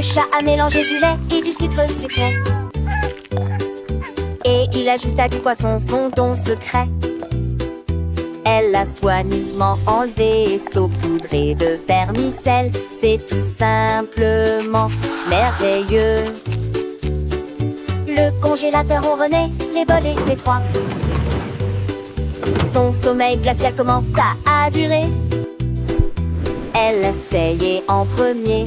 chat a mélangé du lait et du sucre sucré. Et il ajouta du poisson, son don secret. Elle l'a soigneusement enlevé et saupoudré de vermicelle. C'est tout simplement merveilleux. Le congélateur ronronnait, les bols étaient froids. Son sommeil glacial commença à durer. Elle l'essayait en premier.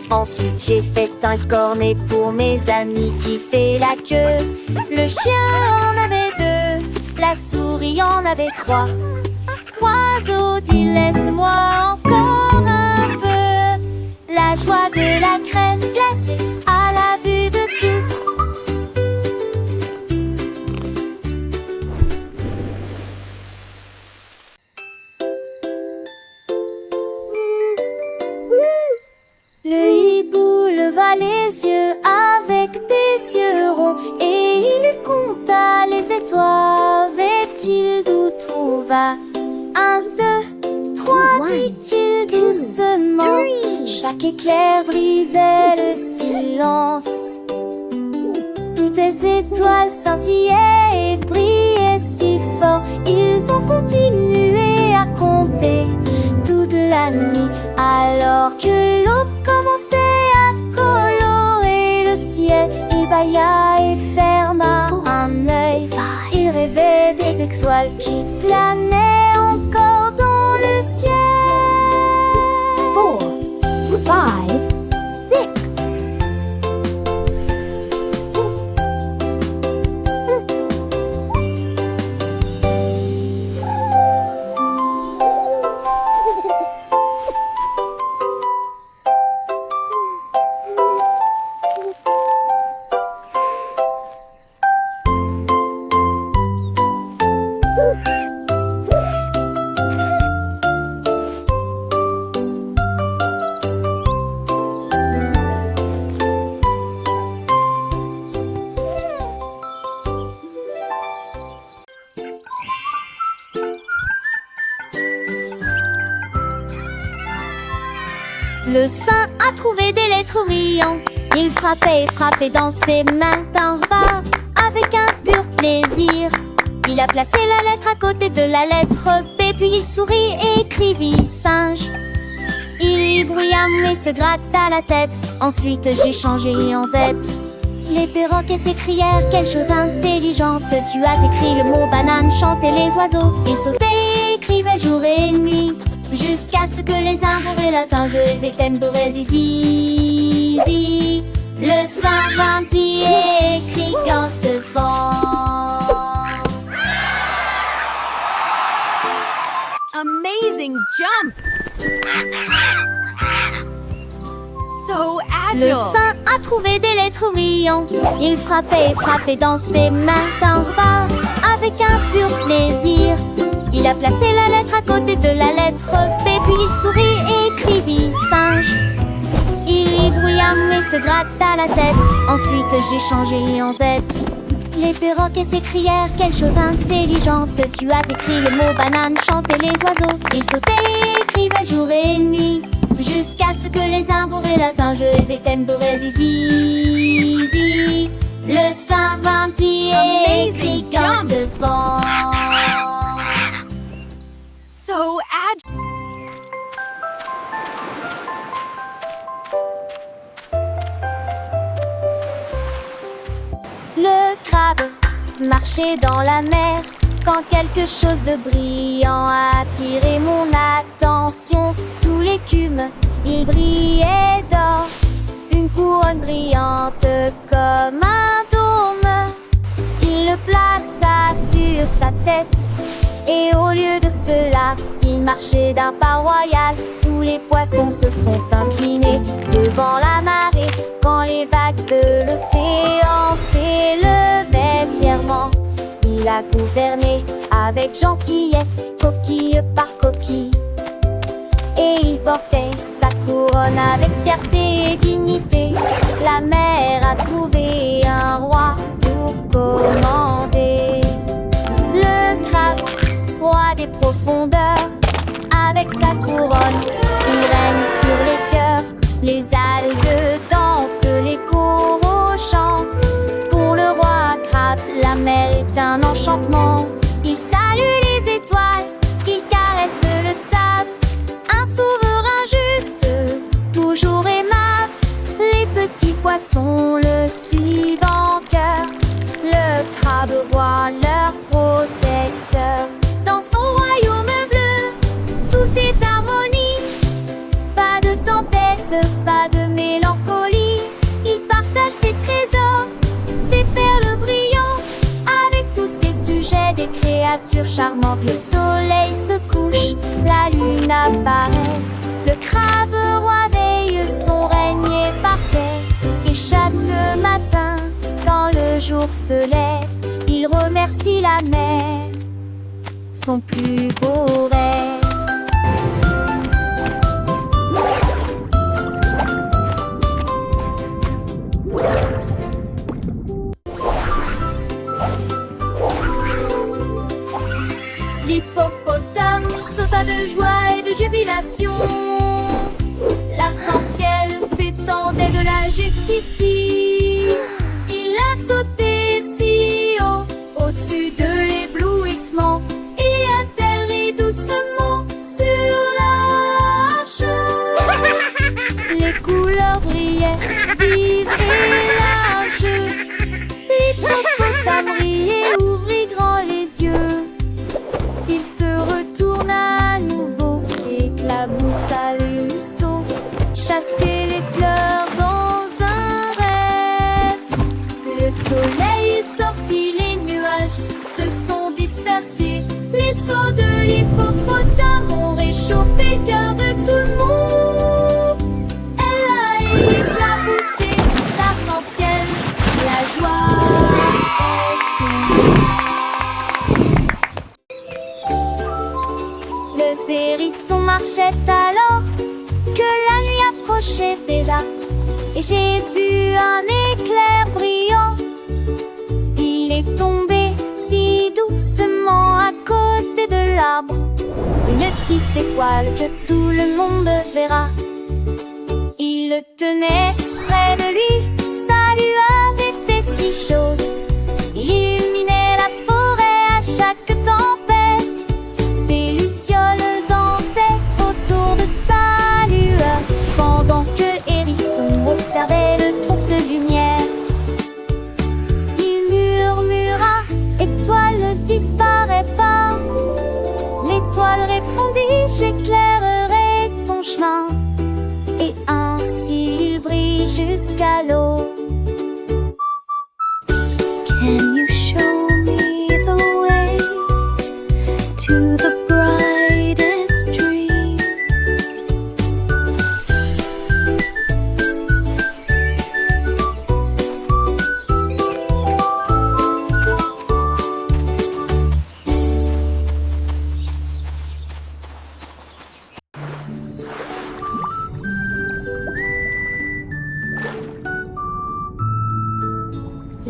Ensuite j'ai fait un cornet pour mes amis qui fait la queue. Le chien en avait 2, la souris en avait 3. Oiseau dit laisse-moi encore un peu. La joie de la crème glacée à la vue de tous. Le hibou leva les yeux avec des yeux ronds et il compta les étoiles d'où trouva 1, 2, 3, dit-il doucement. Chaque éclair brisait le silence. Toutes les étoiles scintillaient et brillaient si fort. Ils ont continué à compter toute la nuit alors que l'aube commençait à colorer le ciel. Il bâilla et ferma un œil. Il rêvait des étoiles qui planaient encore dans le ciel. 4, 5, 6. Le saint a trouvé des lettres brillantes. Il frappait et frappait dans ses mains d'un rare avec un pur plaisir. Il a placé la lettre à côté de la lettre B, puis il sourit et écrivit singe. Il bruyamment et se gratta la tête. Ensuite j'ai changé en Z. Les perroquets s'écrièrent quelle chose intelligente. Tu as écrit le mot banane, chantaient les oiseaux. Ils sautaient et écrivaient jour et nuit, jusqu'à ce que les arbres et la singe étaient bourrés des zizi. Le saint vint et écrit qu'en se devant. Amazing jump! So agile! Le saint a trouvé des lettres brillantes. Il frappait et frappait dans ses mains d'un rare avec un pur plaisir. Il a placé la lettre à côté de la lettre B, puis il sourit et écrivit singe. Il bruyamment et se gratta la tête. Ensuite j'ai changé en Z. Les perroquets s'écrièrent quelle chose intelligente. Tu as écrit le mot banane, chantaient les oiseaux. Ils sautaient et écrivaient jour et nuit, jusqu'à ce que les arbres et la singe étaient bourrés des zizi. Le saint vint et écrit qu'en se devant. So agile! Le crabe marchait dans la mer quand quelque chose de brillant a attiré mon attention. Sous l'écume, il brillait d'or, une couronne brillante comme un dôme. Il le plaça sur sa tête et au lieu de cela, il marchait d'un pas royal. Tous les poissons se sont inclinés devant la marée quand les vagues de l'océan s'élevaient fièrement. Il a gouverné avec gentillesse, coquille par coquille, et il portait sa couronne avec fierté et dignité. La mer a trouvé un roi pour commander. Le crabe, roi des profondeurs, avec sa couronne, il règne sur les cœurs. Les algues dansent, les coraux chantent. Pour le roi crabe, la mer est un enchantement. Il salue les étoiles, il caresse le sable. Un souverain juste, toujours aimable. Les petits poissons le suivent en cœur. Le crabe roi, leur protecteur. Dans son royaume bleu, tout est harmonie. Pas de tempête, pas de mélancolie. Il partage ses trésors, ses perles brillantes. Avec tous ses sujets, des créatures charmantes. Le soleil se couche, la lune apparaît. Le crabe roi veille, son règne est parfait. Et chaque matin, quand le jour se lève, il remercie la mer, son plus beau rêve. L'hippopotame sauta de joie et de jubilation. L'arc-en-ciel s'étendait de là jusqu'ici. Il a sauté si haut, au-dessus de l'éblouissement, et atterri doucement sur l'arche. Les couleurs brillaient, vives et larges. L'hippopotame riait, ouvrit grand les yeux. Il se retourna à nouveau, éclaboussa les ruisseaux, chassait les fleurs dans un rêve. Le soleil sortit, les nuages se sont dispersés. Les sauts de l'hippopotame ont réchauffé le cœur de tout le monde. Elle a éclaboussé l'arc-en-ciel, la joie est son. Le hérisson marchait alors que la nuit approchait déjà, et j'ai vu un éclair brillant. Il est tombé si doucement à côté de l'arbre, une petite étoile que tout le monde verra. Il le tenait près de lui, sa lueur était si chaude. Il illuminait la forêt à chaque tempête. Des lucioles dansaient autour de sa lueur, pendant que hérisson observait le trône de lumière. Il murmura, étoile ne disparaît pas. L'étoile répondit, j'éclairerai ton chemin. Et ainsi il brille jusqu'à l'eau. Can you show me the way to the brightest dreams?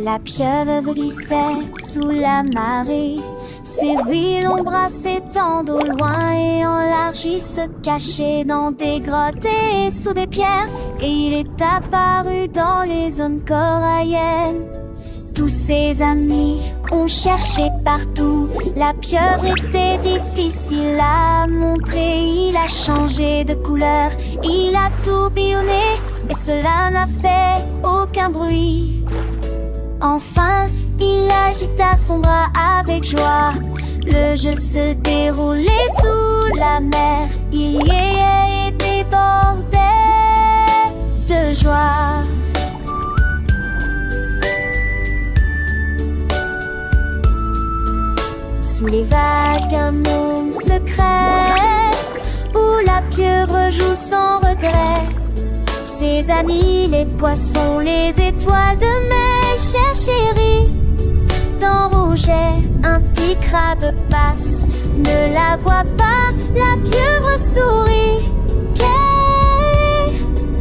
La pieuvre glissait sous la marée, ses villes embrassaient tant au loin et en large. Il se cachait dans des grottes et sous des pierres, et il est apparu dans les zones coralliennes. Tous ses amis ont cherché partout, la pieuvre était difficile à montrer. Il a changé de couleur, il a tourbillonné, et cela n'a fait aucun bruit. Enfin, il agita son bras avec joie. Le jeu se déroulait sous la mer. Il y est débordé de joie. Sous les vagues, un monde secret où la pieuvre joue sans regret. Ses amis, les poissons, les étoiles de mer cherchent chérie. Dans Rouget, un petit crabe passe, ne la voit pas, la pieuvre sourit.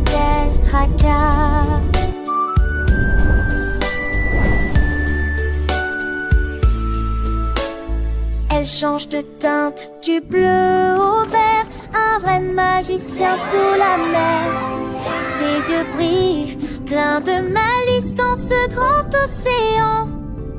Quel tracas! Elle change de teinte du bleu au vert, un vrai magicien sous la mer. Ses yeux brillent, plein de malice dans ce grand océan.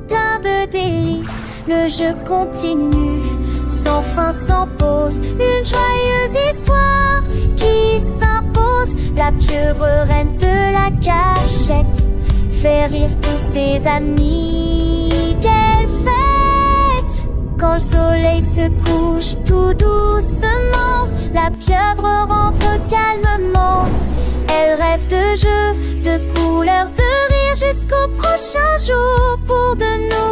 Plein de délices, le jeu continue, sans fin, sans pause. Une joyeuse histoire qui s'impose. La pieuvre reine de la cachette fait rire tous ses amis. Quelle fête! Quand le soleil se couche tout doucement, la pieuvre rentre calmement. Elle rêve de jeux, de couleurs, de rire jusqu'au prochain jour pour de nouveaux